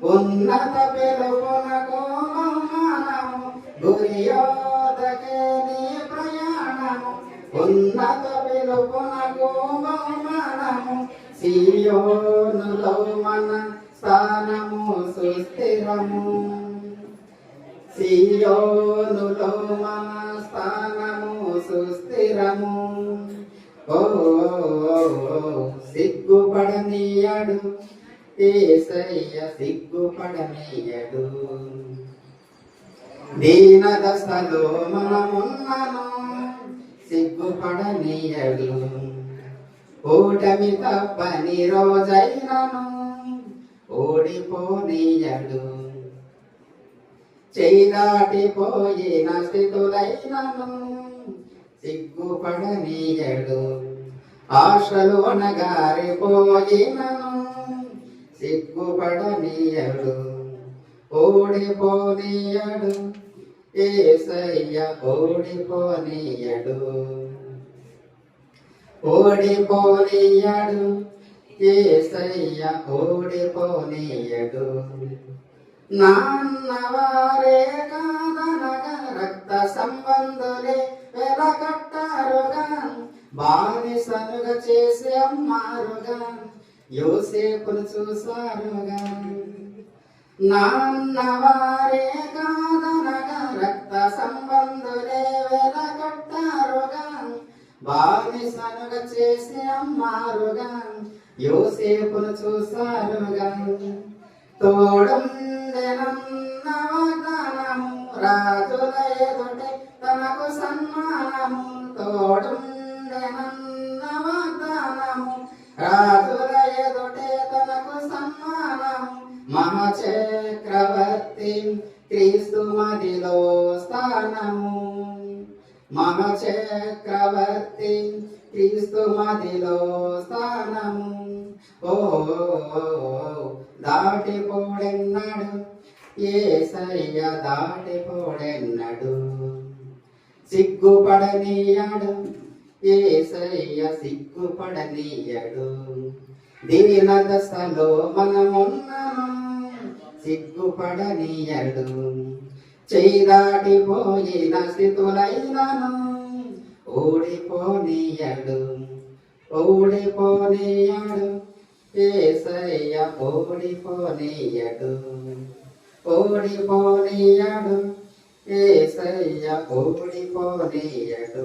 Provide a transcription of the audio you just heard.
ఉన్నత పిలుపునకు మనము గురియోదకే నీ ప్రయాణము ఉన్నత పిలుపునకు మనము సియోనులో మన స్థానము సుస్థిరము సియోనులో మన స్థానము సుస్థిరము ఓ సిగ్గుపడనీయడు యేసయ్య సిగ్గుపడనీయడు దీన దశలో మనమున్నను సిగ్గుపడనీయడు ఓటమి తప్పని రోజైనను ఓడిపోనీయడు చేయి దాటిపోయిన స్థితులైనను సిగ్గుపడనీయడు ఆశలు అణగారిపోయినను సిగ్గుపడనీయడు ఓడిపోనీయడు యేసయ్య ఓడిపోనీయడు ఓడిపోనీయడు యేసయ్య ఓడిపోనీయడు నాన్నవారే కాదనగా రక్త సంబంధులే వెలకట్టారుగా బానిసనుగా చేసి అమ్మారుగా యోసేపును చూసారుగా నాన్నవారే కాదనగా రక్త సంబంధులే వెలకట్టారుగా బానిసనుగా చేసి అమ్మారుగా యోసేపును చూసారుగా తోడుండెనన్న వాగ్దానము రాజుల ఎదుటే తనకు సన్మానము తోడుండెనన్న వాగ్దానము రాజుల ఎదుటే తనకు సన్మానము మహాచక్రవర్తి క్రీస్తు మదిలో స్థానము మహాచక్రవర్తి క్రీస్తు మదిలో స్థానము ఓ దాటిపోడెన్నాడు యేసయ్య దాటిపోడెన్నాడు సిగ్గుపడనీయాడు యేసయ్య సిగ్గుపడనీయడు దీన దశలో మనమున్నాము సిగ్గుపడనీయడు చేయి దాటిపోయిన స్థితులైనను ఓడిపోనీయడు ఓడిపోనీయడు యేసయ్య ఓడిపోనీయడు ఓడిపోనీయడు యేసయ్య ఓడిపోనీయడు